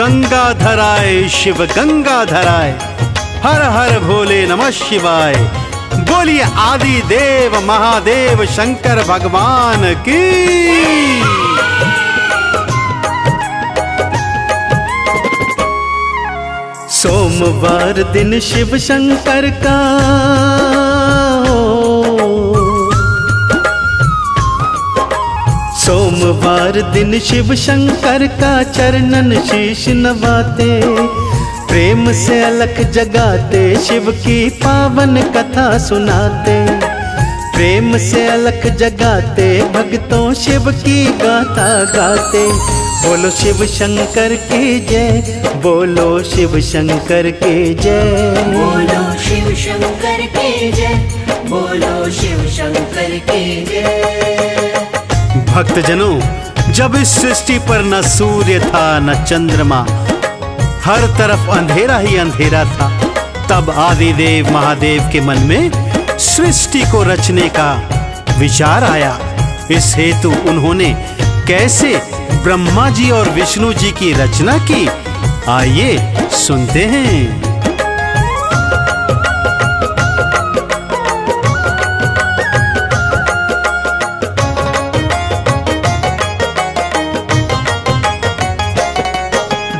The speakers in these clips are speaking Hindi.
गंगाधराय शिव गंगाधराय, हर हर भोले नमः शिवाय। बोलिए आदि देव महादेव शंकर भगवान की। सोमवार दिन शिव शंकर का, सोमवार दिन शिव शंकर का चरणन शीश नवाते, प्रेम से अलख जगाते शिव की पावन कथा सुनाते। प्रेम से अलख जगाते भक्तों शिव की गाथा गाते। बोलो शिव शंकर की जय, बोलो शिव शंकर की जय, बोलो शिव शंकर की जय, बोलो शिव शंकर की जय। भक्तजनों, जब इस सृष्टि पर न सूर्य था न चंद्रमा, हर तरफ अंधेरा ही अंधेरा था, तब आदिदेव महादेव के मन में सृष्टि को रचने का विचार आया। इस हेतु उन्होंने कैसे ब्रह्मा जी और विष्णु जी की रचना की, आइए सुनते हैं।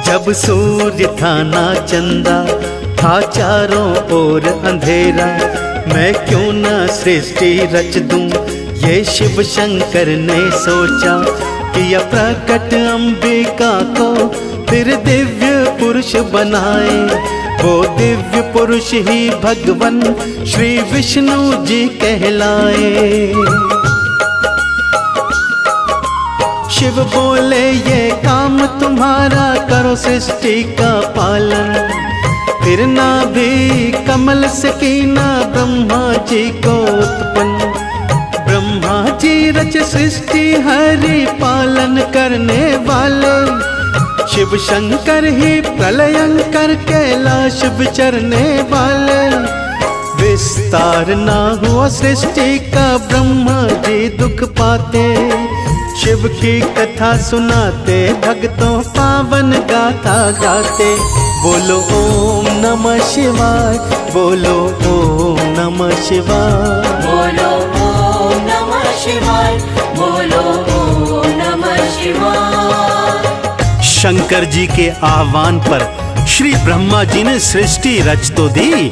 जब सूर्य था ना चंदा, था चारों ओर अंधेरा, मैं क्यों ना सृष्टि रच दूं, ये शिव शंकर ने सोचा। किया प्रकट अंबिका को फिर दिव्य पुरुष बनाए, वो दिव्य पुरुष ही भगवान श्री विष्णु जी कहलाए। शिव बोले ये काम तुम्हारा, करो सृष्टि का पालन। फिर ना भी कमल से कीना ब्रह्मा जी को उत्पन्न। ब्रह्मा जी रच सृष्टि हरि पालन करने वाले, शिव शंकर ही प्रलयंकर कैलाश विचरने वाले। विस्तार ना हुआ सृष्टि का, ब्रह्मा जी दुख पाते। शिव की कथा सुनाते, भक्तों पावन गाथा गाते। बोलो ओम नमः शिवाय, बोलो ओम नमः शिवाय, बोलो ओम नमः शिवाय, बोलो ओम नमः शिवाय। शंकर जी के आह्वान पर श्री ब्रह्मा जी ने सृष्टि रच तो दी,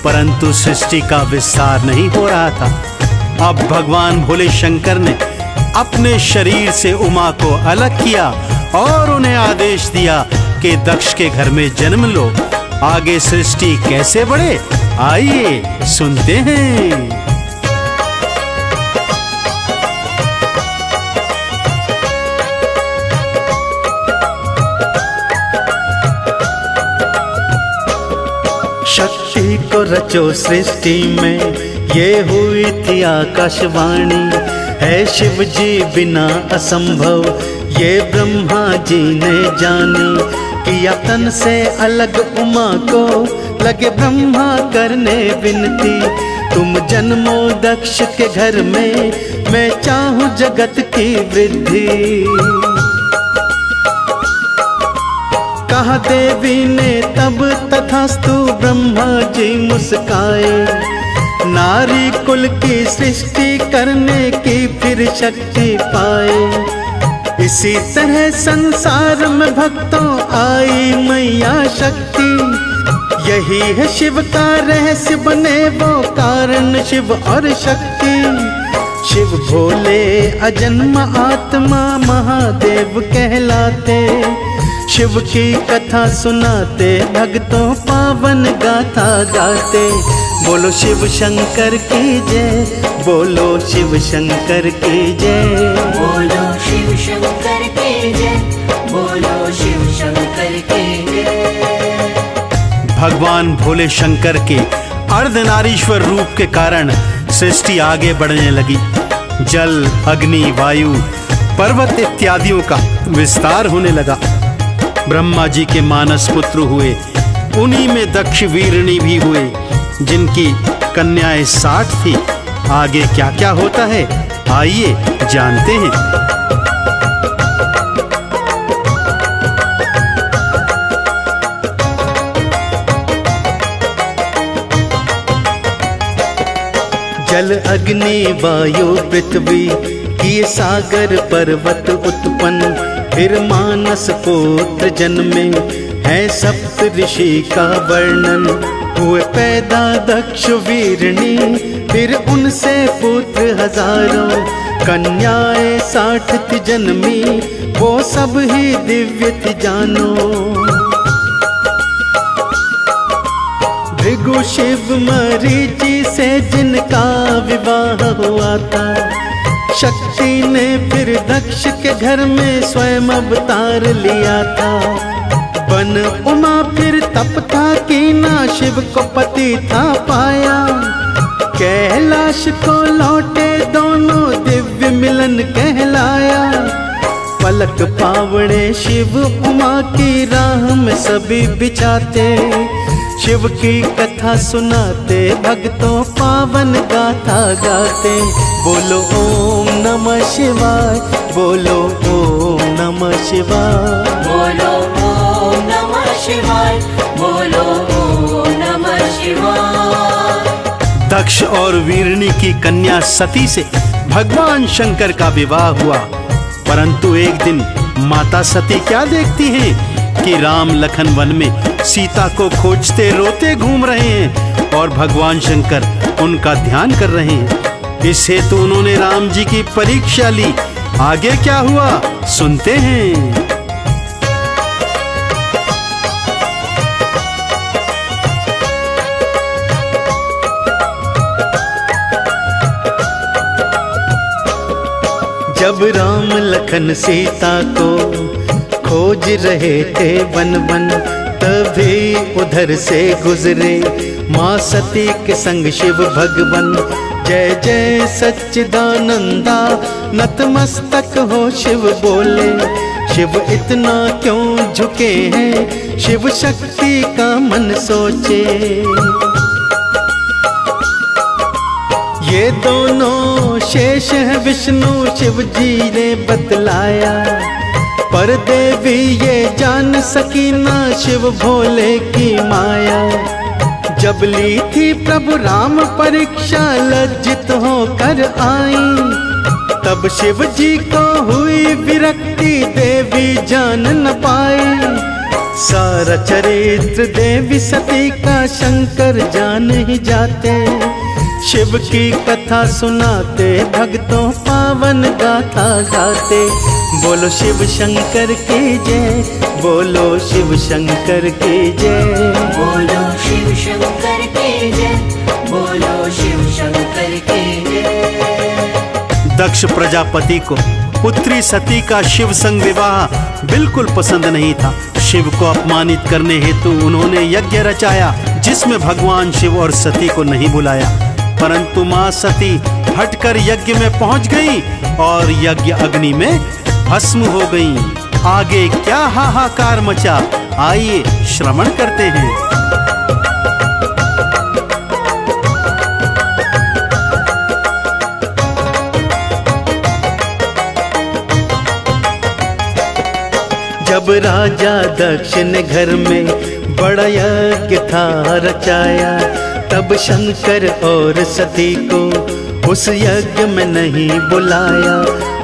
परंतु सृष्टि का विस्तार नहीं हो रहा था। अब भगवान भोले शंकर ने अपने शरीर से उमा को अलग किया और उन्हें आदेश दिया कि दक्ष के घर में जन्म लो। आगे सृष्टि कैसे बढ़े, आइए सुनते हैं। शक्ति को रचो सृष्टि में, ये हुई थी आकाशवाणी। है शिव जी बिना असंभव, ये ब्रह्मा जी ने जानी। किया तन से अलग उमा को, लगे ब्रह्मा करने विनती। तुम जन्मो दक्ष के घर में, मैं चाहूं जगत की वृद्धि। कहा देवी ने तब तथास्तु, ब्रह्मा जी मुस्काए। नारी कुल की सृष्टि करने की फिर शक्ति पाए। इसी तरह संसार में भक्तों आई मैया शक्ति। यही है शिव का रहस्य, बने वो कारण शिव और शक्ति। शिव भोले अजन्म आत्मा महादेव कहलाते। शिव की कथा सुनाते, भक्तों पावन गाथा गाते। बोलो शिव शंकर की जय, बोलो शिव शंकर की जय, बोलो शिव शंकर की जय, बोलो शिव शंकर की जय। भगवान भोले शंकर के अर्धनारीश्वर रूप के कारण सृष्टि आगे बढ़ने लगी। जल, अग्नि, वायु, पर्वत इत्यादियों का विस्तार होने लगा। ब्रह्मा जी के मानस पुत्र हुए, उन्हीं में दक्ष वीरणी भी हुए, जिनकी कन्याएं 60 थी। आगे क्या क्या होता है, आइए जानते हैं। जल अग्नि वायु पृथ्वी किए सागर पर्वत उत्पन्न, फिर मानस पुत्र जन्मे है सप्त ऋषि का वर्णन। हुए पैदा दक्ष वीरणी, फिर उनसे पुत्र हजारों, कन्याएं 60 थी जन्मी, वो सब ही दिव्य थी जानो। भृगु शिव मरीचि से जिनका विवाह हुआ था, शक्ति ने फिर दक्ष के घर में स्वयं अवतार लिया था। बन उमा फिर तप था कीना, शिव को पति था पाया। कैलाश को लौटे दोनों, दिव्य मिलन कहलाया। पलक पावड़े शिव उमा की राह में सभी बिछाते, शिव की कथा सुनाते, भक्तों पावन गाथा गाते। बोलो ओम नमः शिवाय, बोलो ओम नमः शिवाय, बोलो ओम नमः शिवाय, बोलो ओम नमः शिवाय। दक्ष और वीरणी की कन्या सती से भगवान शंकर का विवाह हुआ। परंतु एक दिन माता सती क्या देखती हैं कि राम लखन वन में सीता को खोजते रोते घूम रहे हैं और भगवान शंकर उनका ध्यान कर रहे हैं। इस हेतु उन्होंने राम जी की परीक्षा ली। आगे क्या हुआ सुनते हैं। जब राम लखन सीता को खोज रहे थे वन वन, तभी उधर से गुजरे माँ सती के संग शिव भगवन। जय जय सच्चिदानंदा नतमस्तक हो शिव बोले, शिव इतना क्यों झुके हैं, शिव शक्ति का मन सोचे। ये दोनों शेष है विष्णु शिव जी ने बतलाया, पर देवी ये जान सकी ना शिव भोले की माया। जब ली थी प्रभु राम परीक्षा लज्जित होकर आई, तब शिव जी को हुई विरक्ति देवी जान न पाई। सारा चरित्र देवी सती का शंकर जान ही जाते, शिव की कथा सुनाते, भक्तों पावन गाथा गाते। बोलो शिव शंकर की जय, बोलो शिव शंकर की जय, बोलो शिव शंकर की जय, बोलो शिव शंकर की जय। दक्ष प्रजापति को पुत्री सती का शिव संग विवाह बिल्कुल पसंद नहीं था। शिव को अपमानित करने हेतु उन्होंने यज्ञ रचाया, जिसमें भगवान शिव और सती को नहीं बुलाया। परंतु मां सती हटकर यज्ञ में पहुंच गई और यज्ञ अग्नि में भस्म हो गई। आगे क्या हाहाकार मचा, आइए श्रवण करते हैं। जब राजा दक्ष ने घर में बड़ा यज्ञ था रचाया, तब शंकर और सती को उस यज्ञ में नहीं बुलाया।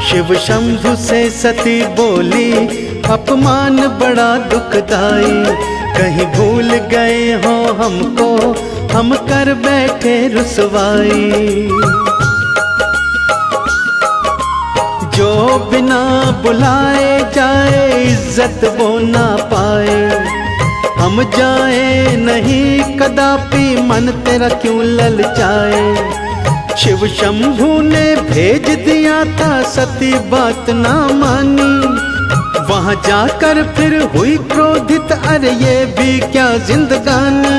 शिव शंभु से सती बोली, अपमान बड़ा दुखदाई, कहीं भूल गए हो हमको, हम कर बैठे रुसवाई। जो बिना बुलाए जाए इज्जत वो ना पाए, हम जाए नहीं कदापि मन तेरा क्यों ललचाए। शिव शंभु ने भेज दिया था सती बात ना मानी, वहां जाकर फिर हुई क्रोधित, अरे ये भी क्या जिंदगानी।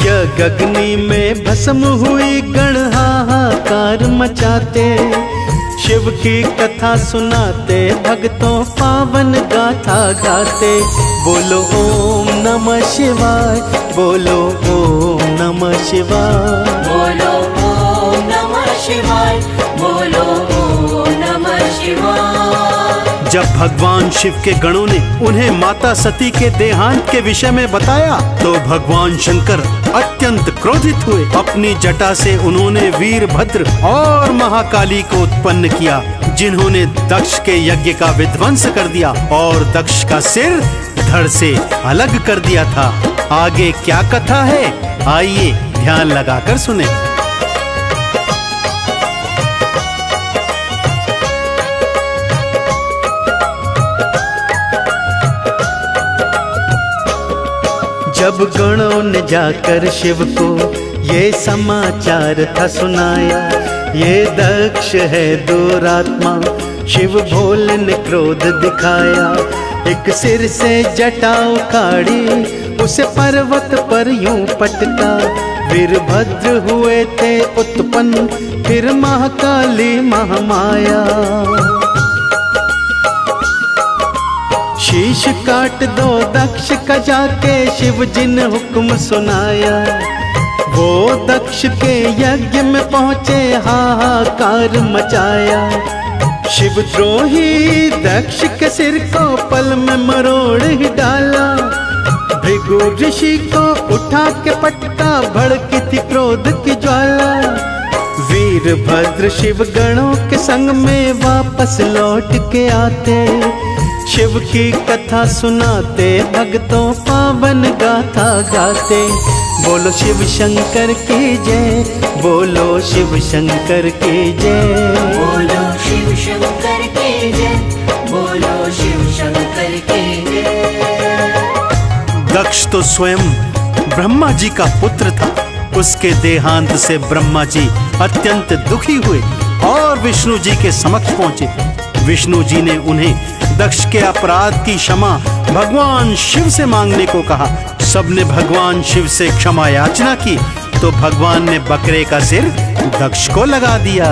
यज्ञ अग्नि में भस्म हुई गण हाहाकार मचाते, शिव की कथा सुनाते, भक्तों पावन गाथा गाते। बोलो ओम नमः शिवाय, बोलो ओम नमः शिवाय, बोलो ओम नमः शिवाय, बोलो ओम नमः शिवाय। जब भगवान शिव के गणों ने उन्हें माता सती के देहांत के विषय में बताया तो भगवान शंकर अत्यंत क्रोधित हुए। अपनी जटा से उन्होंने वीरभद्र और महाकाली को उत्पन्न किया, जिन्होंने दक्ष के यज्ञ का विध्वंस कर दिया और दक्ष का सिर धड़ से अलग कर दिया था। आगे क्या कथा है, आइए ध्यान लगाकर सुने। जब गणों ने जाकर शिव को ये समाचार था सुनाया, ये दक्ष है दुरात्मा, शिव भोले ने क्रोध दिखाया। एक सिर से जटा उखाड़ी उसे पर्वत पर यूं पटका, वीरभद्र हुए थे उत्पन्न फिर महाकाली महामाया। शीश काट दो दक्ष का जाके शिव जी ने हुक्म सुनाया। वो दक्ष के यज्ञ में पहुँचे हाहाकार मचाया। शिवद्रोही दक्ष के सिर को पल में मरोड़ ही डाला। भृगु ऋषि को उठा के पटका, भड़की थी क्रोध की ज्वाला। वीरभद्र शिव गणों के संग में वापस लौट के आते, शिव की कथा सुनाते, भक्तों पावन गाथा गाते। बोलो शिव शंकर की जय, बोलो शिव शंकर की जय, बोलो शिव शंकर की जय, बोलो शिव शंकर की जय। दक्ष तो स्वयं ब्रह्मा जी का पुत्र था। उसके देहांत से ब्रह्मा जी अत्यंत दुखी हुए और विष्णु जी के समक्ष पहुंचे। विष्णु जी ने उन्हें दक्ष के अपराध की क्षमा भगवान शिव से मांगने को कहा। सबने भगवान शिव से क्षमा याचना की तो भगवान ने बकरे का सिर दक्ष को लगा दिया।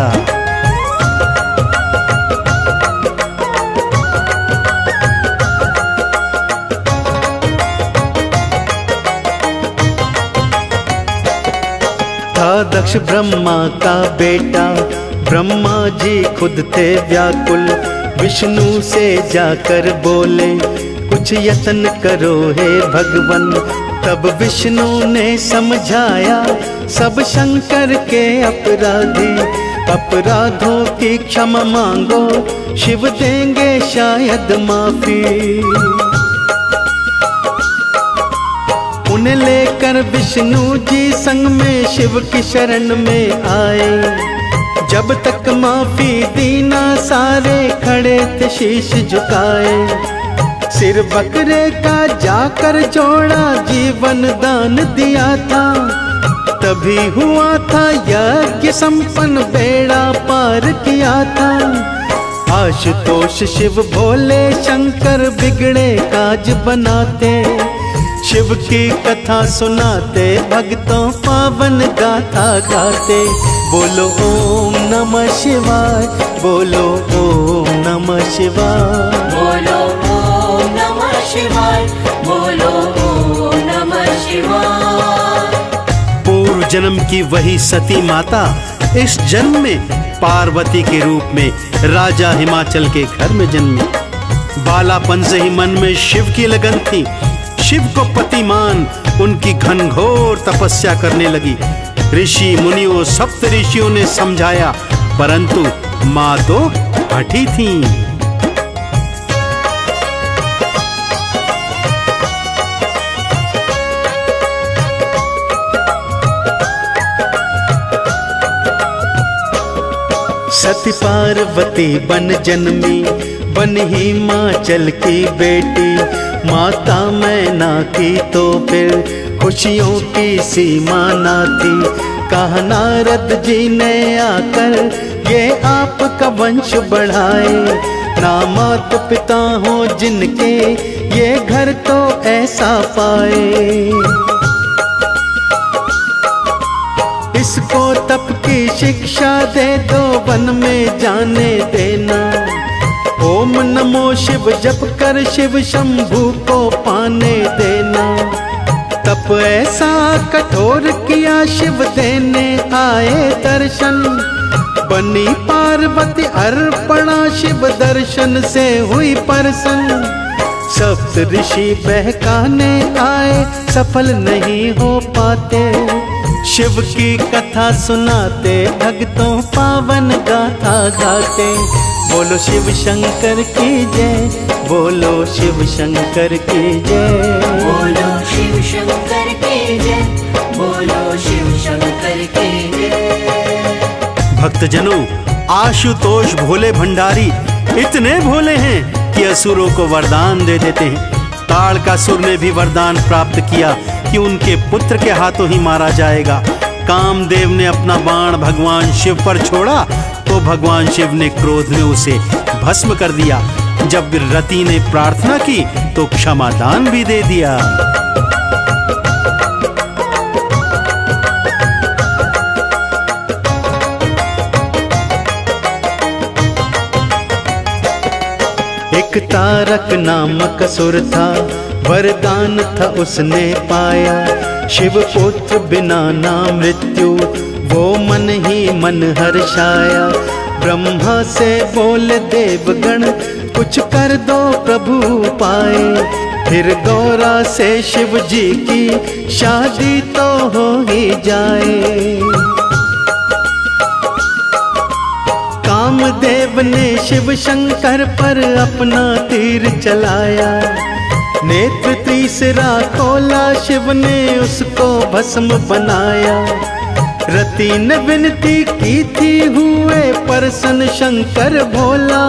था दक्ष ब्रह्मा का बेटा, ब्रह्मा जी खुद थे व्याकुल। विष्णु से जाकर बोले कुछ यत्न करो हे भगवन। तब विष्णु ने समझाया सब शंकर के अपराधी, अपराधों की क्षमा मांगो, शिव देंगे शायद माफी। उन्हें लेकर विष्णु जी संग में शिव की शरण में आए। जब तक माफी दी ना सारे खड़े थे शीश झुकाए। सिर बकरे का जाकर जोड़ा, जीवन दान दिया था। तभी हुआ था यज्ञ संपन्न, बेड़ा पार किया था। आशुतोष शिव भोले शंकर बिगड़े काज बनाते, शिव की कथा सुनाते, भक्तों पावन गाथा गाते। बोलो ओम नमः शिवाय, बोलो ओम नमः शिवाय, बोलो ओम नमः शिवाय, बोलो ओम नमः शिवाय। पूर्व जन्म की वही सती माता इस जन्म में पार्वती के रूप में राजा हिमाचल के घर में जन्मी। बालापन से ही मन में शिव की लगन थी। शिव को पति मान उनकी घनघोर तपस्या करने लगी। ऋषि मुनियों सप्त ऋषियों ने समझाया, परंतु माँ तो हठी थी। सती पार्वती बन जन्मी, बन हिमाचल की बेटी। माता मैना की तो फिर खुशियों की सीमा ना थी। कहा नारद जी ने आकर ये आपका वंश बढ़ाए। ना मात पिता हो जिनके, ये घर तो ऐसा पाए। इसको तप की शिक्षा दे दो, वन में जाने देना। ओम नमो शिव जप कर शिव शंभू को पाने देना। तप ऐसा कठोर किया शिव देने आए दर्शन। बनी पार्वती अर्पणा, शिव दर्शन से हुई प्रसन्न। सप्त ऋषि बहकाने आए, सफल नहीं हो पाते। शिव की कथा सुनाते, भक्तों पावन गाथा गाते। बोलो शिव शंकर की जय, बोलो शिव शंकर की जय। बोलो शिव शंकर की जय, बोलो शिव शंकर की जय। भक्तजनों, आशुतोष भोले भंडारी इतने भोले हैं कि असुरों को वरदान दे देते हैं। ताड़कासुर ने भी वरदान प्राप्त किया कि उनके पुत्र के हाथों ही मारा जाएगा। कामदेव ने अपना बाण भगवान शिव पर छोड़ा तो भगवान शिव ने क्रोध में उसे भस्म कर दिया। जब रति ने प्रार्थना की तो क्षमादान भी दे दिया। एक तारक नामक असुर था, वरदान था उसने पाया। शिव पुत्र बिना ना मृत्यु, वो मन ही मन हर्षाया। ब्रह्मा से बोले देवगण, कुछ कर दो प्रभु पाए। फिर गौरा से शिव जी की शादी तो हो ही जाए। कामदेव ने शिव शंकर पर अपना तीर चलाया। नेत्र तीसरा खोला, शिव ने उसको भस्म बनाया। रति ने विनती की थी, हुए प्रसन्न शंकर भोला।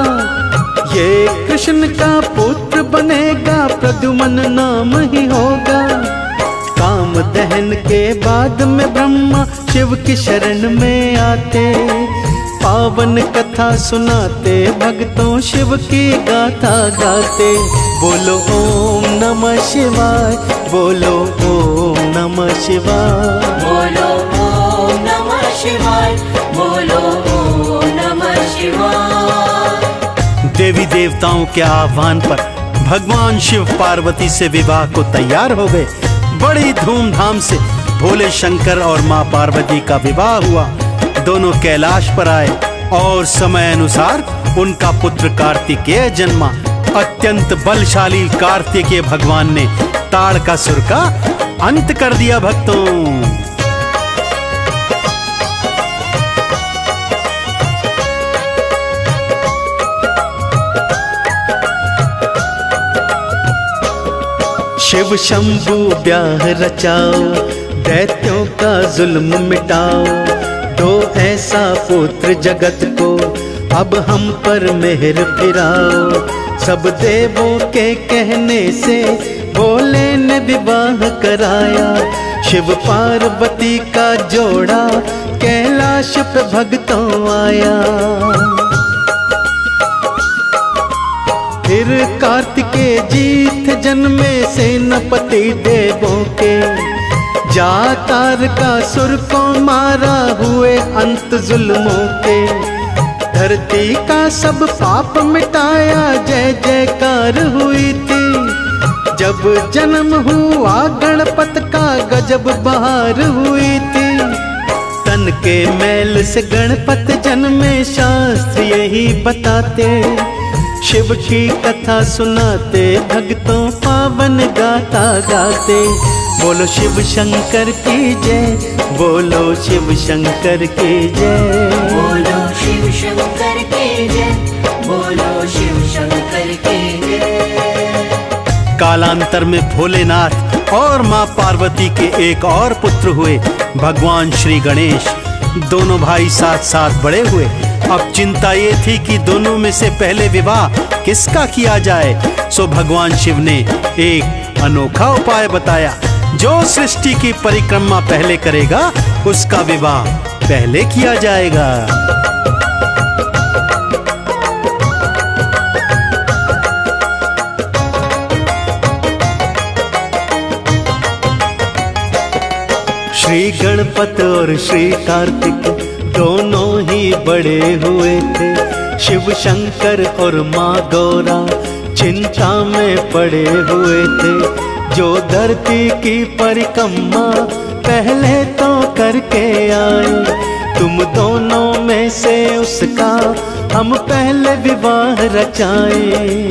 ये कृष्ण का पुत्र बनेगा, प्रद्युम्न नाम ही होगा। काम दहन के बाद में ब्रह्मा शिव की शरण में आते। पावन कथा सुनाते, भक्तों शिव की गाथा गाते। बोलो ओम नमः शिवाय, बोलो ओम नमः शिवाय। बोलो ओम नमः शिवाय, बोलो ओम नमः शिवाय। देवी देवताओं के आह्वान पर भगवान शिव पार्वती से विवाह को तैयार हो गए। बड़ी धूमधाम से भोले शंकर और माँ पार्वती का विवाह हुआ। दोनों कैलाश पर आए और समय अनुसार उनका पुत्र कार्तिकेय जन्मा। अत्यंत बलशाली कार्तिकेय भगवान ने ताड़कासुर का अंत कर दिया। भक्तों, शिव शंभु ब्याह रचाओ, दैत्यों का जुल्म मिटाओ। दो ऐसा पुत्र जगत को, अब हम पर मेहर फिराओ। सब देवों के कहने से भोले ने विवाह कराया। शिव पार्वती का जोड़ा कैलाश पे भक्तों आया। फिर कार्तिकेय जी थे जन्मे सेनापति देवों के। जा तारकासुर को मारा, हुए अंत जुल्मों के। धरती का सब पाप मिटाया, जय जयकार हुई थी। जब जन्म हुआ गणपत का, गजब बहार हुई थी। तन के मैल से गणपत जन्मे, शास्त्र यही बताते। शिव की कथा सुनाते, भक्तों पावन गाथा गाते। बोलो शिव शंकर की जय, बोलो शिव शंकर की जय। बोलो शिव शंकर की जय, बोलो शिव शंकर की जय। कालांतर में भोलेनाथ और माँ पार्वती के एक और पुत्र हुए, भगवान श्री गणेश। दोनों भाई साथ साथ बड़े हुए। अब चिंता ये थी कि दोनों में से पहले विवाह किसका किया जाए। सो भगवान शिव ने एक अनोखा उपाय बताया। जो सृष्टि की परिक्रमा पहले करेगा, उसका विवाह पहले किया जाएगा। श्री गणपत और श्री कार्तिक दोनों ही बड़े हुए थे। शिव शंकर और माँ गौरा चिंता में पड़े हुए थे। जो धरती की परिक्रमा पहले तो करके आए, तुम दोनों में से उसका हम पहले विवाह रचाएं।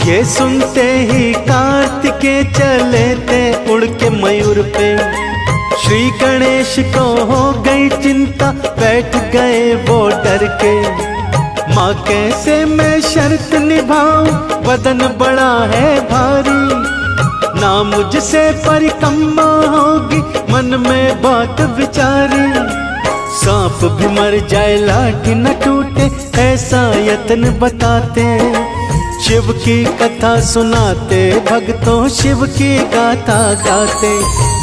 ये सुनते ही कार्तिकेय चले थे उड़ के मयूर पे। श्री गणेश को हो गई चिंता, बैठ गए वो डर के। माँ कैसे मैं शर्त निभाऊं, बदन बड़ा है भारी। ना मुझसे परिक्रमा होगी, मन में बात विचारी। सांप भी मर जाए लाठी न टूटे, ऐसा यत्न बताते। शिव की कथा सुनाते, भक्तों शिव की गाथा गाते।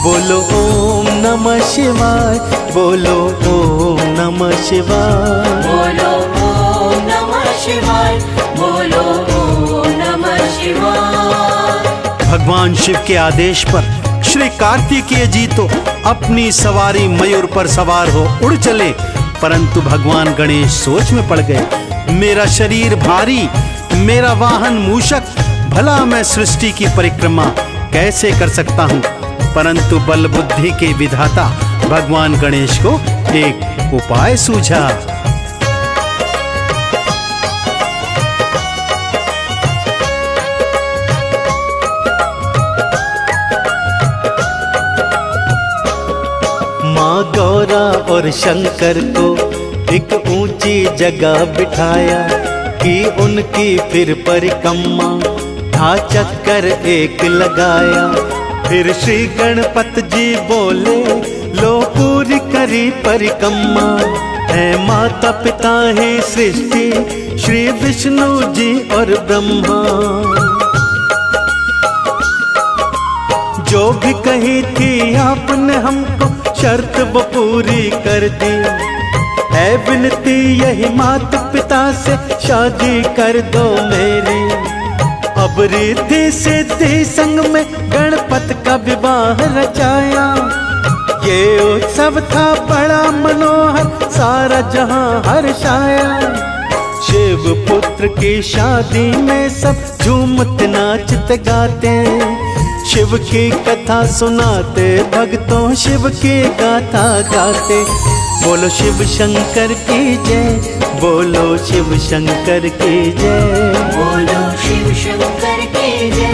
बोलो ओम नमः शिवाय, बोलो ओम नमः शिवाय, बोलो ओम नमः शिवाय, बोलो ओम नमः शिवाय। भगवान शिव के आदेश पर श्री कार्तिकेय जी तो अपनी सवारी मयूर पर सवार हो उड़ चले, परंतु भगवान गणेश सोच में पड़ गए। मेरा शरीर भारी, मेरा वाहन मूषक, भला मैं सृष्टि की परिक्रमा कैसे कर सकता हूँ। परंतु बल बुद्धि के विधाता भगवान गणेश को एक उपाय सूझा। माँ गौरा और शंकर को एक ऊंची जगह बिठाया, कि उनकी फिर परिक्रमा था चक्कर एक लगाया। फिर श्री गणपति जी बोले, लो पूरी करी परिक्रमा। है माता पिता ही सृष्टि, श्री विष्णु जी और ब्रह्मा। जो भी कही थी आपने हमको, शर्त वो पूरी कर दी। है विनती यही माता पिता से, शादी कर दो मेरी। अब रिद्धि सिद्धि संग में गणपति का विवाह रचाया। ये उत्सव था बड़ा मनोहर, सारा जहां हर्षाया। शिव पुत्र की शादी में सब झूमते नाचते गाते। शिव की कथा सुनाते, भक्तों शिव की गाथा गाते। बोलो शिव शंकर की जय, बोलो शिव शंकर की जय, बोलो शिव शंकर की जय,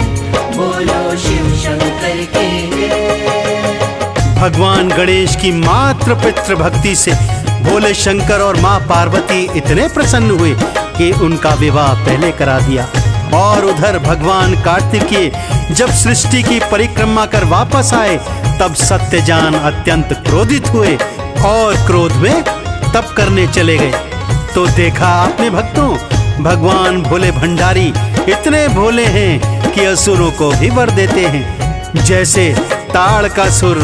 बोलो शिव शंकर की जय। भगवान गणेश की मात्र पितृ भक्ति से भोले शंकर और माँ पार्वती इतने प्रसन्न हुए कि उनका विवाह पहले करा दिया। और उधर भगवान कार्तिकेय जब सृष्टि की परिक्रमा कर वापस आए, तब सत्यजान अत्यंत क्रोधित हुए और क्रोध में तप करने चले गए। तो देखा आपने भक्तों, भगवान भोले भंडारी इतने भोले हैं कि असुरों को भी वर देते हैं। जैसे ताड़कासुर,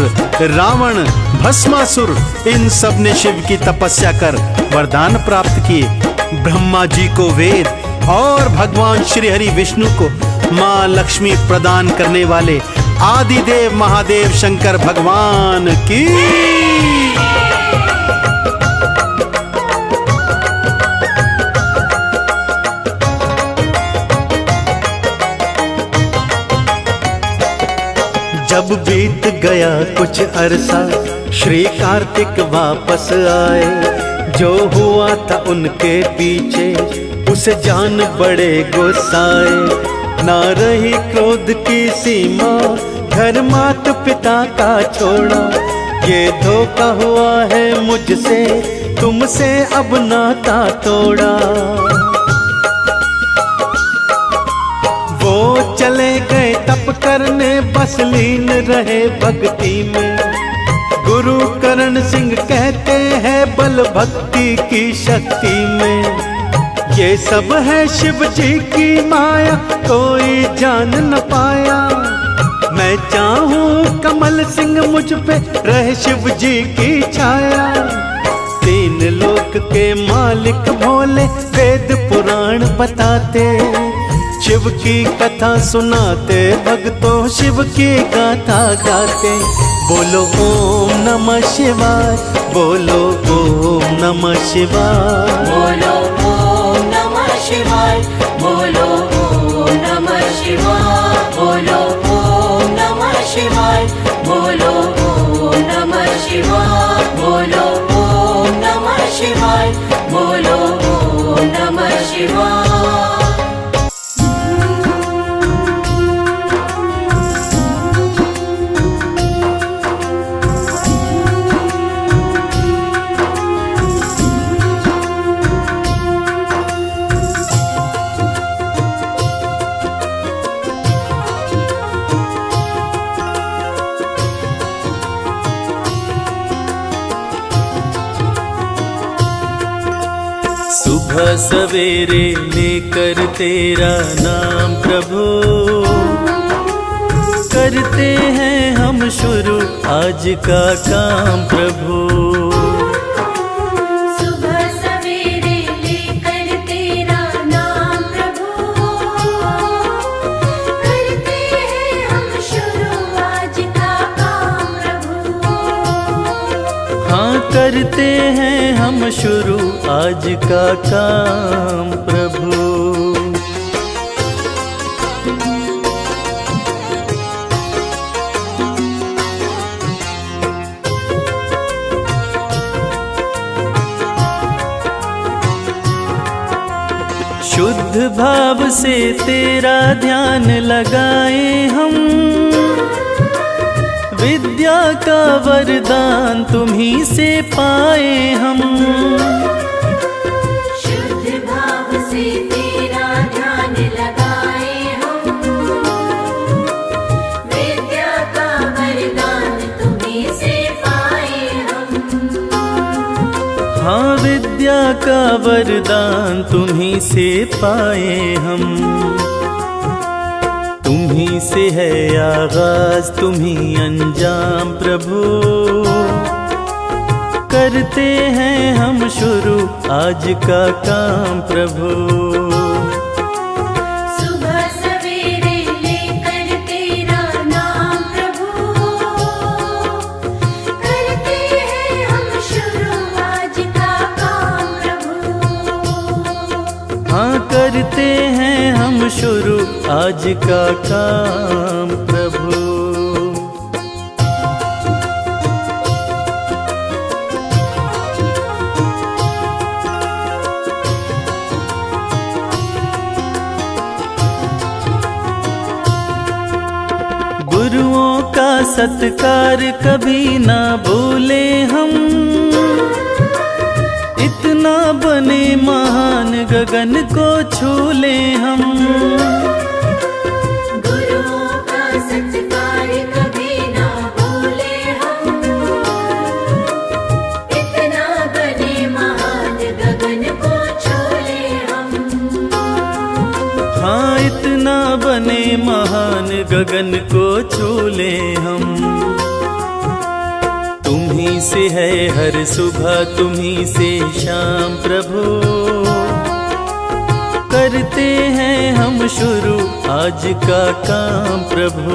रावण, भस्मासुर, इन सब ने शिव की तपस्या कर वरदान प्राप्त किए। ब्रह्मा जी को वेद और भगवान श्री हरि विष्णु को माँ लक्ष्मी प्रदान करने वाले आदिदेव महादेव शंकर भगवान की। जब बीत गया कुछ अरसा, श्री कार्तिक वापस आए। जो हुआ था उनके पीछे, उसे जान बड़े गुस्साए। ना रही क्रोध की सीमा, घर मात पिता का छोड़ा। ये धोखा हुआ है मुझसे, तुमसे अब नाता तोड़ा। वो चले गए तप करने, बस लीन रहे भक्ति में। गुरु करण सिंह कहते हैं, बल भक्ति की शक्ति में। ये सब है शिव जी की माया, कोई जान न पाया। मैं चाहूं कमल सिंह मुझ पे रहे शिव जी की छाया। तीन लोक के मालिक भोले, वेद पुराण बताते। शिव की कथा सुनाते, भक्तों शिव की गाथा गाते। बोलो ओम नमः शिवाय, बोलो ओम नमः शिवाय, बोलो ओम नमः शिवाय, बोलो ओम नमः शिवाय, बोलो ओम नमः शिवाय, बोलो ओम नमः सेवा। सुबह सवेरे लेकर तेरा नाम प्रभु, करते हैं हम शुरू आज का काम प्रभु। सुबह सवेरे लेकर तेरा नाम प्रभु, करते हैं हम शुरू आज का काम प्रभु। हाँ करते हैं हम शुरू आज का काम प्रभु। शुद्ध भाव से तेरा ध्यान लगाए हम, विद्या का वरदान तुम्ही से पाए हम। शुद्ध भाव से तेरा ध्यान लगाए हम, विद्या का वरदान तुम्हीं से पाए हम। हाँ विद्या का वरदान तुम्ही से पाए हम। तुम्ही से है आगाज तुम्ही अंजाम प्रभु, करते हैं हम शुरू आज का काम प्रभु। सुबह सवेरे लेकर तेरा नाम प्रभु, करते हैं हम शुरू आज का काम प्रभु। हाँ करते हैं हम शुरू आज का काम प्रभु। गुरुओं का सत्कार कभी ना भूले हम, इतना बने महान गगन को छू ले हम। गुरुओं का सत्कार कभी ना भूले हम, इतना बने महान गगन को छोले हम। हाँ इतना बने महान गगन को छू ले हम। तुम्ही से है हर सुबह तुम्ही से शाम प्रभु, करते हैं हम शुरू आज का काम प्रभु।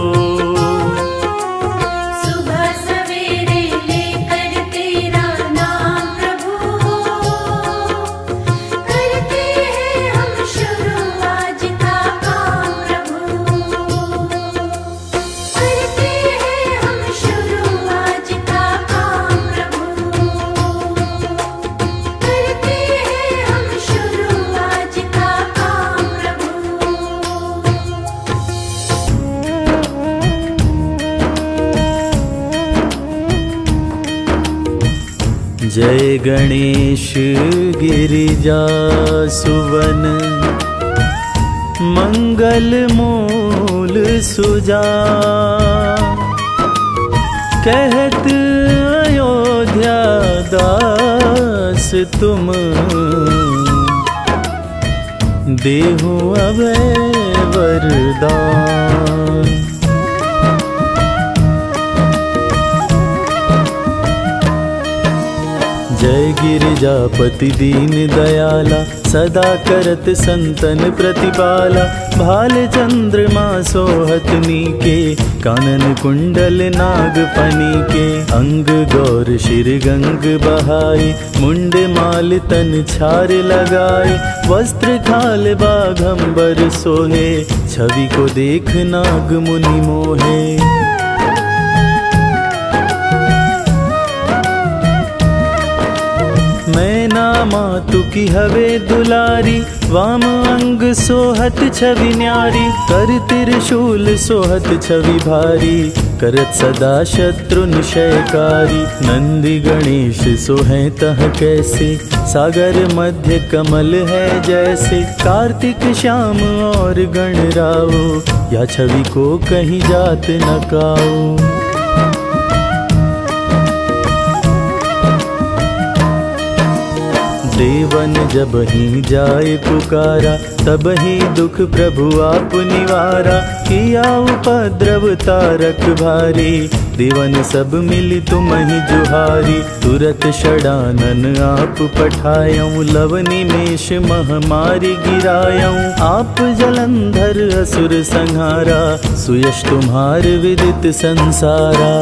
सुबह सवेरे लेकर तेरा नाम प्रभु, करते हैं हम शुरू आज का काम प्रभु। करते हैं हम शुरू आज का काम प्रभु। करते हैं हम शुरू आज का काम प्रभु। जय गणेश गिरिजा सुवन, मंगल मूल सुजा। कहत अयोध्या दास तुम, देहु अभय वरदान। जय गिरिजापति दीन दयाला, सदा करत संतन प्रतिपाला। भाल चंद्रमा सोहतनी के, कानन कुंडल नाग फनी के। अंग गौर शिर गंग बहाई, मुंड माल तन छार लगाए। वस्त्र खाल बाघंबर सोहे, छवि को देख नाग मुनि मोहे। मैना मातु की हवे दुलारी, वाम अंग सोहत छवि न्यारी, कर त्रिशूल सोहत छवि भारी, करत सदा शत्रु निशयकारी। नंदी गणेश सोहे तह कैसे, सागर मध्य कमल है जैसे। कार्तिक श्याम और गणराओ, या छवि को कहीं जात न काओ। देवन जब ही जाए पुकारा, तब ही दुख प्रभु आप निवारा। किया उपद्रव तारक भारी, देवन सब मिली तुम ही जुहारी। तुरत षडानन आप पठायऊं, लवनी मेष महामारी गिरायऊं। आप जलंधर असुर संहारा, सुयश तुम्हार विदित संसारा।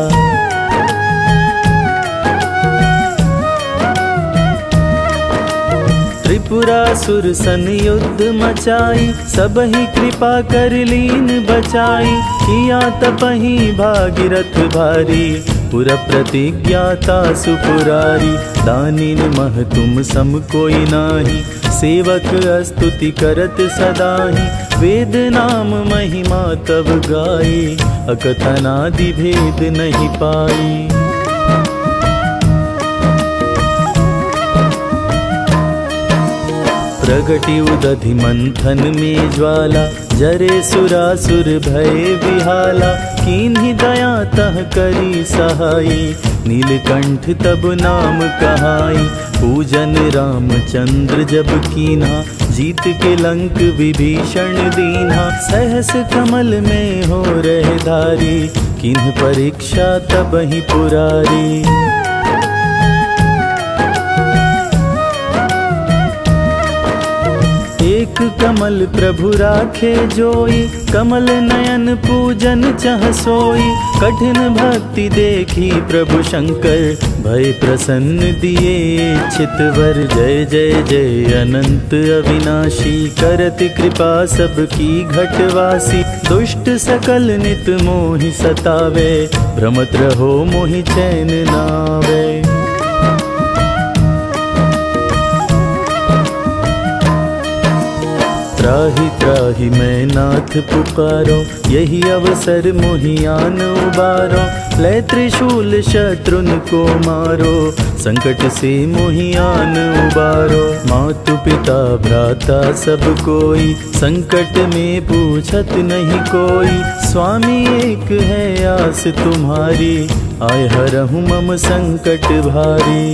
त्रिपुरासुर सन युद्ध मचाई, सब ही कृपा कर लीन बचाई। किया तपहि भागीरथ भारी, पुर प्रतिज्ञाता सुपुरारी। दानिन मह तुम सम कोई नाही, सेवक स्तुति करत सदाहि। वेद नाम महिमा तब गाई, अकथनादि भेद नहीं पाई। प्रगति उदधि मंथन में ज्वाला, जरे सुरासुर भय विहाला। कीन्ही दया तह करी सहाई, नीलकंठ तब नाम कहाई। पूजन रामचंद्र जब कीन्हा, जीत के लंक विभीषण दीन्हा। सहस कमल में हो रहे धारी, किन्ह परीक्षा तब ही पुरारी। एक कमल प्रभु राखे जोई, कमल नयन पूजन चह सोई। कठिन भक्ति देखी प्रभु शंकर, भय प्रसन्न दिए चितवर। जय जय जय अनंत अविनाशी, करत कृपा सबकी घटवासी। दुष्ट सकल नित मोहि सतावे, भ्रमत रहो मोहि चैन नावे। त्राहि त्राहि मैं नाथ पुकारो, यही अवसर मोहियान उबारो। लय त्रिशूल शत्रुन को मारो, संकट से मोहियान उबारो। मातु पिता भ्राता सब कोई, संकट में पूछत नहीं कोई। स्वामी एक है आस तुम्हारी, आय हरहु मम संकट भारी।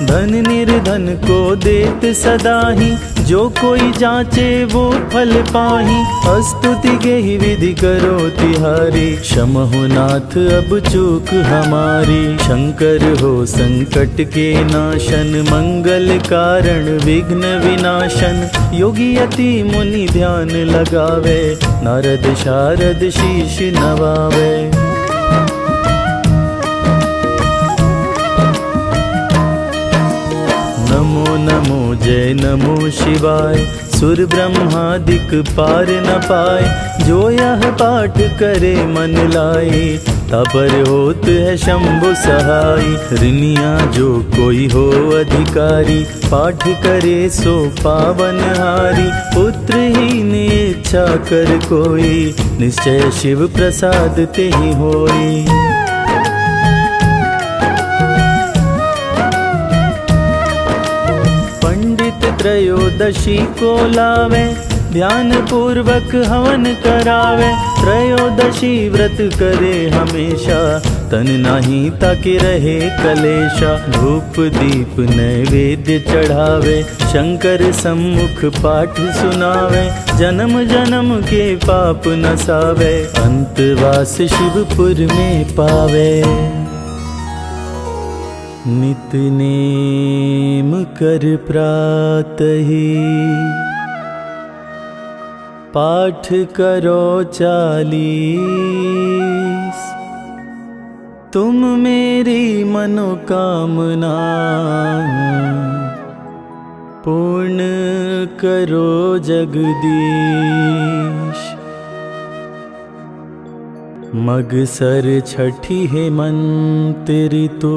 धन निर्धन को देत सदाहि, जो कोई जाचे वो फल पाही। स्तुति के ही विधि करो तिहारी, क्षमहु नाथ अब चूक हमारी। शंकर हो संकट के नाशन, मंगल कारण विघ्न विनाशन। योगी यति मुनि ध्यान लगावे, नारद शारद शीश नवावे। नमो नमो जय नमो शिवाय, सुर ब्रह्मादिक पार न पाए। जो यह पाठ करे मन लाए, तापर होत है शंभु सहाय। ऋनिया जो कोई हो अधिकारी, पाठ करे सो पावन हारी। पुत्रहीन इच्छा कर कोई, निश्चय शिव प्रसाद तेहि होई। त्रयोदशी को लावे, ध्यान पूर्वक हवन करावे। त्रयोदशी व्रत करे हमेशा, तन नाही ताके रहे कलेशा। धूप दीप नैवेद्य चढ़ावे, शंकर सम्मुख पाठ सुनावे। जन्म जन्म के पाप नसावे, अंतवास शिवपुर में पावे। नित नेम कर प्रातहि, पाठ करो 40। तुम मेरी मनोकामना, पूर्ण करो जगदीश। मगसर छठी हेमंत ऋतु,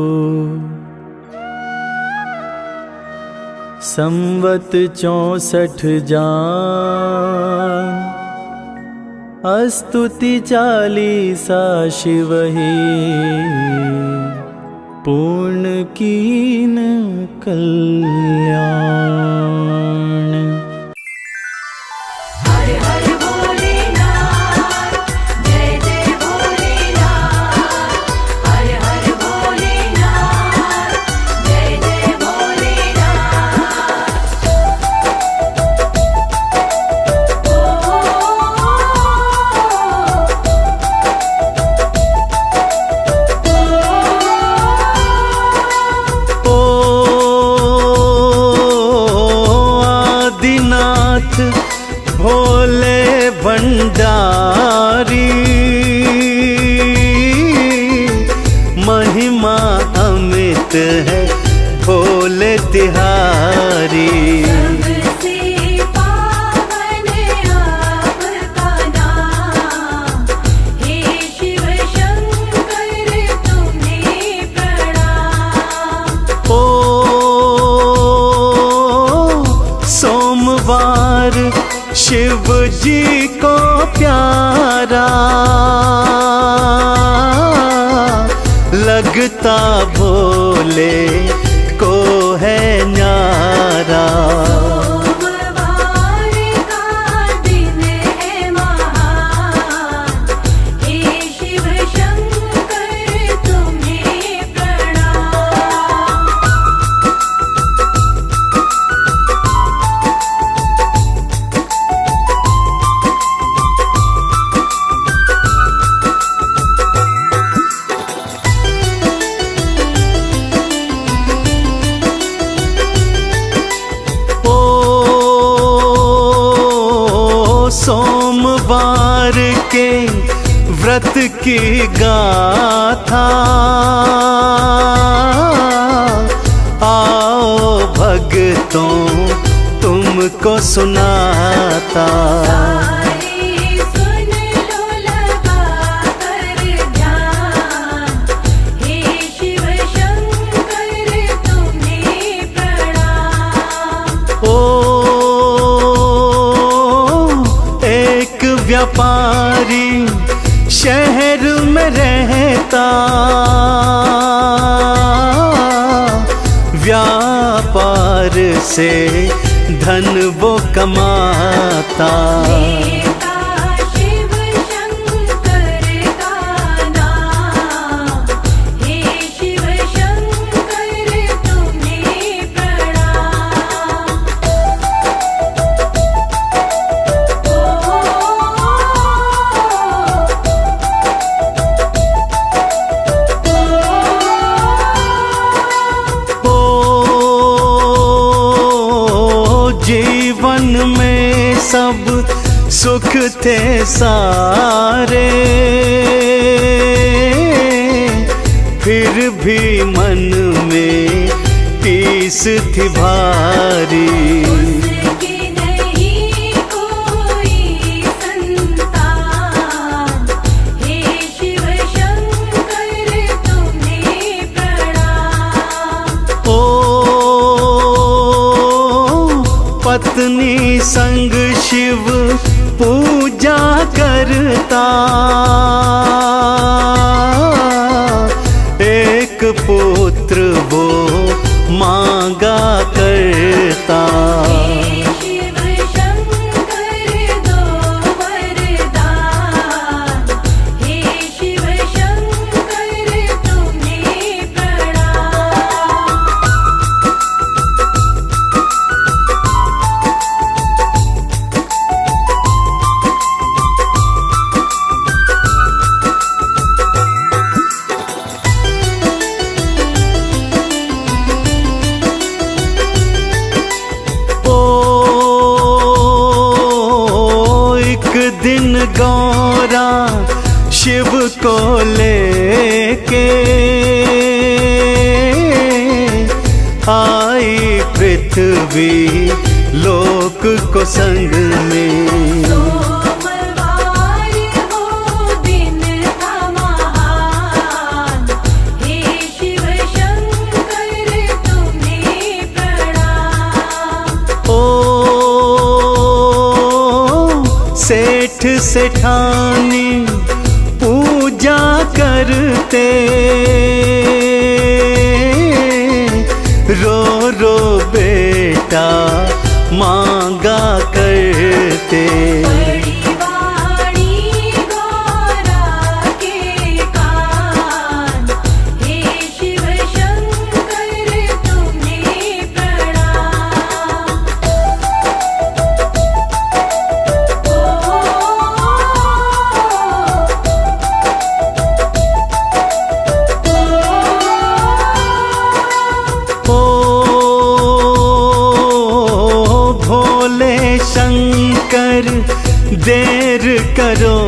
संवत 64 जान, स्तुति 40 शिव ही, पूर्ण कीन कल्याण। हर हर भोलेनाथ, जय जय भोलेनाथ। हर हर भोलेनाथ, जय जय भोलेनाथ। ओ आदिनाथ भोले भंडारी, महिमा अमित है भोले तिहारी। सबसे पावन आपका नाम, हे शिव शंकर तुम्हें प्रणाम। ओ सोमवार शिव जी को प्यारा, लगता भोले को है न्यारा। सोमवार का दिन है महान, हे शिव शंकर तुम्हें प्रणाम। ओ सोमवार के व्रत की गाथा, आओ भक्तों तुमको सुनाता। सारे सुन लो लगा कर ध्यान, हे शिव शंकर तुम्हें प्रणाम। ओ एक व्यापारी शहर में रहता, व्यापार से धन वो कमाता। लेता शिव शंकर का नाम, हे शिव शंकर तुम्हें प्रणाम। ओ जीवन में सब सुख थे सारे, फिर भी मन में टीस थी भारी। उसके नहीं कोई संतान, हे शिव शंकर तुम्हें प्रणाम। ओ पत्नी संग शिव पूजा करता, एक पुत्र वो मांगा करता। हे शिव शंकर दो वरदान, हे शिव शंकर तुम्हें प्रणाम। ओ एक दिन गौरा शिव को लेके आई पृथ्वी लोक को संग में। सोमवार हो दिन था महान, हे शिव शंकर तुम्हें प्रणाम। सेठानी पूजा करते, रो रो बेटा मांगा करते। बड़ी वाणी गौरा के कान, हे शिव शंकर तुम्हें प्रणाम। भोले शंकर देर करो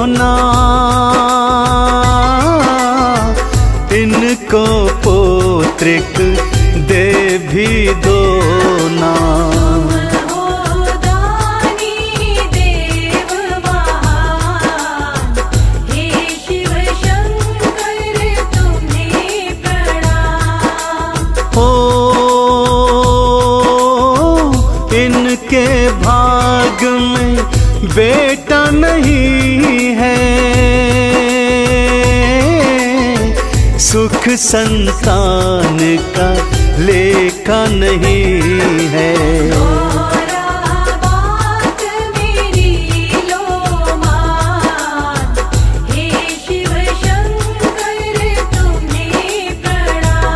ना, इनको पौत्रिक दे भी दो ना। हो दानी देव महान, हे शिव शंकर तुम्हें प्रणाम। ओ इनके भाग में बेटा नहीं है, सुख संतान का लेखा नहीं है। गौरा बात मेरी लो मान, हे शिव शंकर तुम्हें प्रणाम।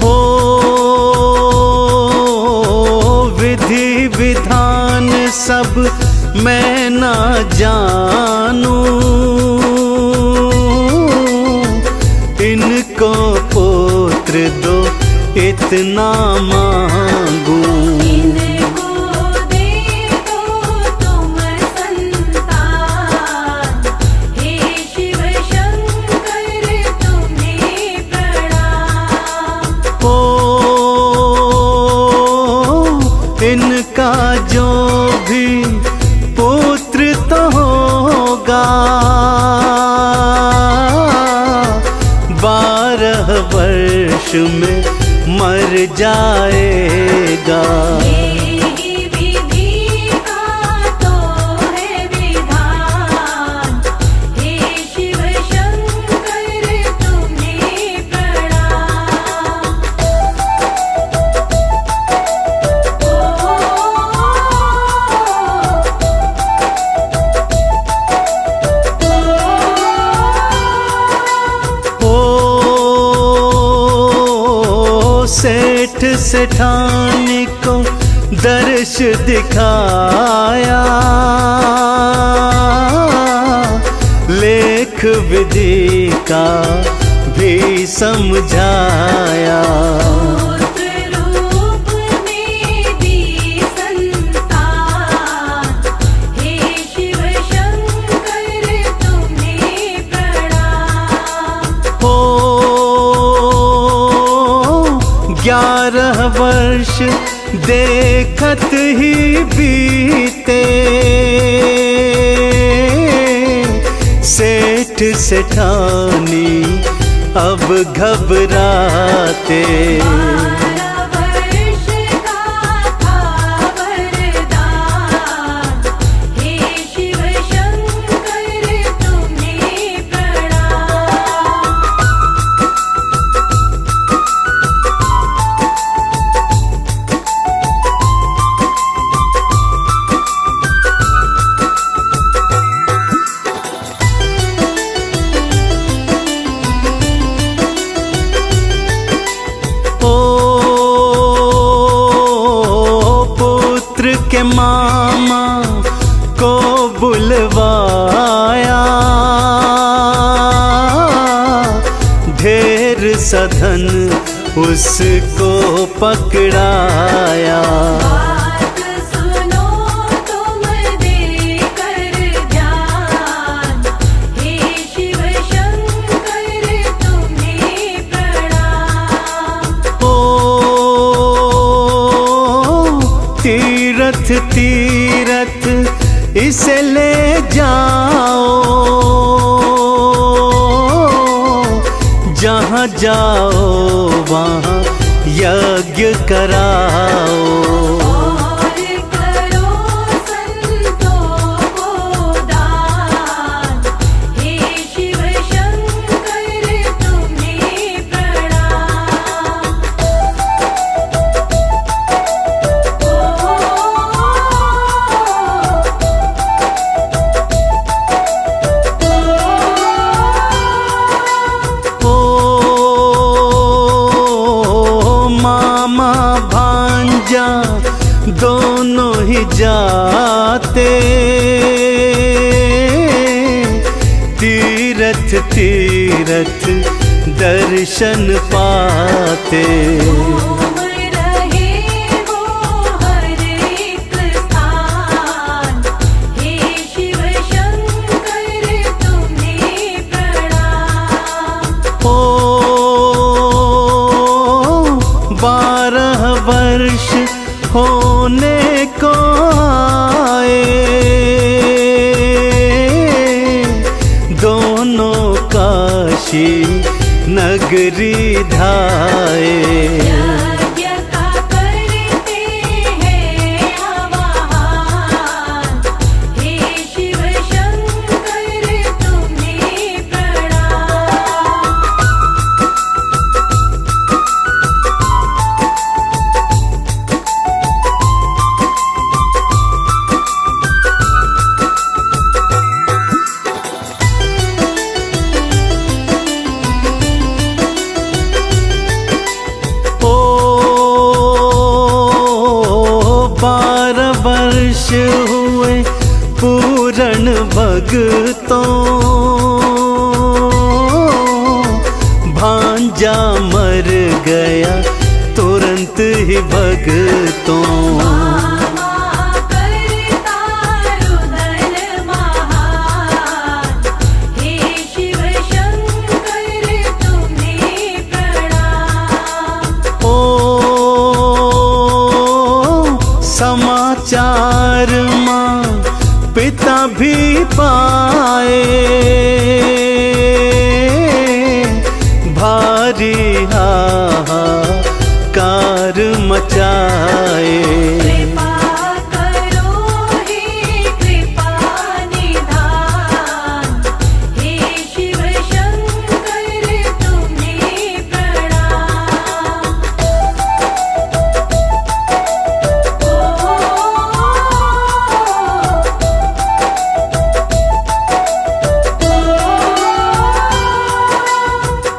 हो विधि विधान सब मैं ना जानूं, इनको पुत्र दो इतना मांगूं। इनको दे दो तुम संतान, हे शिव शंकर तुम्हें प्रणाम। ओ इनका जो भी पुत्र तो होगा, 12 वर्ष में मर जाएगा। यही विधि का तो है विधान, हे शिव शंकर तुम्हें प्रणाम। सेठ सेठानी को दर्श दिखाया, लेख विधि का भी समझाया। पुत्र रूप में दी संतान, हे शिव शंकर तुम्हें प्रणाम। हो 11 वर्ष देखत ही बीते, सेठ सेठानी अब घबराते। 12 वर्ष का था वरदान, हे शिव शंकर तुम्हें प्रणाम। के मामा को बुलवाया, ढेर सधन उसको पकड़ाया। बात सुनो तुम देकर जान, हे शिव शंकर तुम्हें प्रणाम। ओ तीर तीरथ इसे ले जाओ, जहाँ जाओ वहाँ यज्ञ कराओ। और करो संतों को दान, हे शिव शंकर तुम्हें प्रणाम। ओ मामा भांजा दोनों ही जाते, तीरथ तीरथ दर्शन पाते। घूम रहे हो हर एक स्थान, हे शिव शंकर तुम्हें प्रणाम। ओ 12 वर्ष होने को आए, दोनों काशी नगरी धाए। यज्ञ का करते हैं आवाहन, हे शिव शंकर तुम्हें प्रणाम। ओ 12 वर्ष हुए पूर्ण भगतों, भांजा मर गया तुरंत ही भगतों। मामा करता रुदन महान, हे शिव शंकर तुम्हें प्रणाम। ओ समाचार माँ पिता भी पाए, भारी हाहाकार मचाए। कृपा करो हे कृपा निधान, हे शिव शंकर तुम्हें प्रणाम।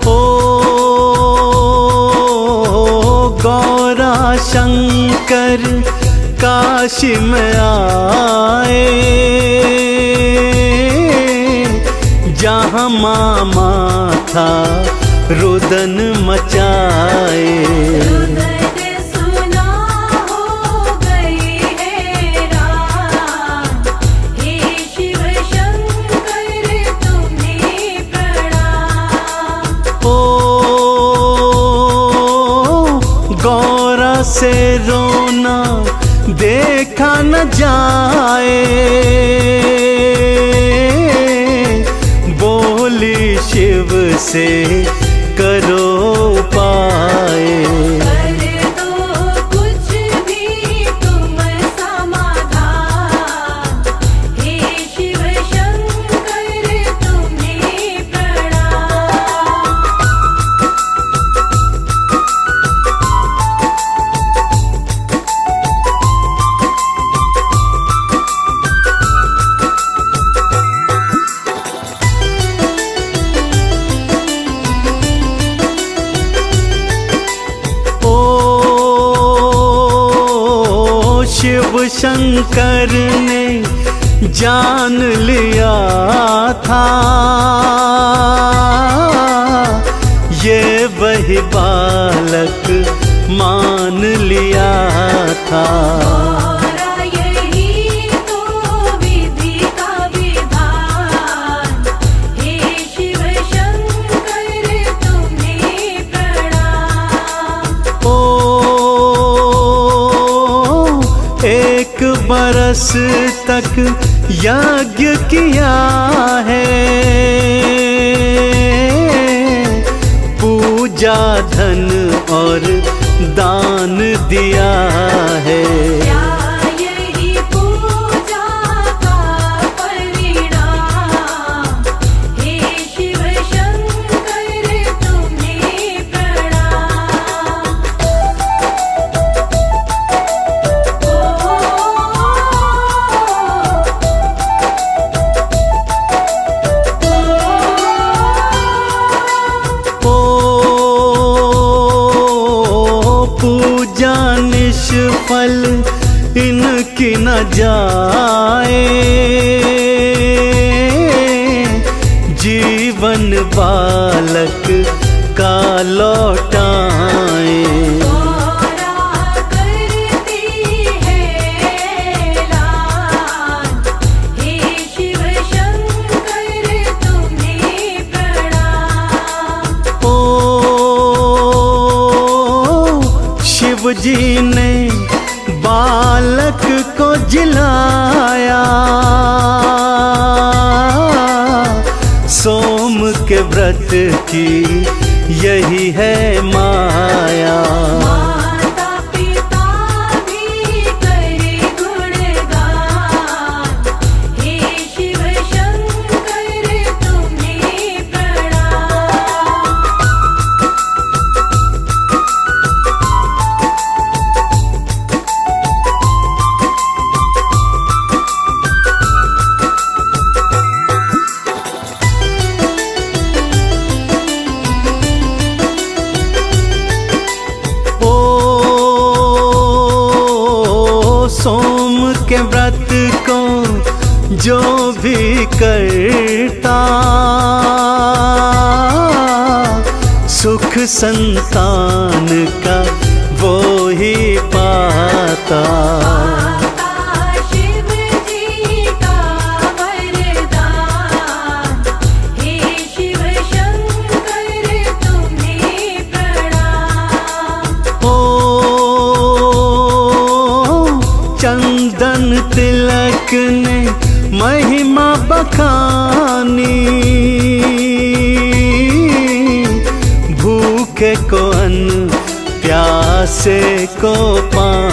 ओ गौरा शंकर काशी में आए, जहाँ मामा था रुदन मचाए। रुदन सुना हो गई हैरान, हे शिव शंकर तुम्हें प्रणाम। ओ गौरा से रोना देखा न जाए, बोली शिव से करो उपाय। कर दो कुछ भी तुम समाधान, हे शिव शंकर तुम्हें प्रणाम। शिव शंकर ने जान लिया था, ये वही बालक मान लिया था। और यही तो विधि का विधान, हे शिव शंकर तुम्हें प्रणाम। ओ एक बरस तक यज्ञ किया है, पूजा धन और दान दिया है। क्या यही पूजा का परिणाम, हे शिव शंकर तुम्हें प्रणाम। ओ पूजा निष्फल इनकी न जाए, जीवन बालक का लौटाए। गौरा करती है ऐलान, हे शिव शंकर तुम्हें प्रणाम। ओ शिव जी ने बालक को जिलाया, सोम के व्रत की यही है माया। माता पिता भी करे गुणगान, हे शिव शंकर तुम्हें प्रणाम। ओ सोम के व्रत को जो भी करता, सुख संतान का वो ही पाता। माता शिव जी का वरदान, हे शिव शंकर तुम्हें प्रणाम। ओ चंदन तिलक ने महिमा बखानी, भूखे को अन्न प्यासे को पानी।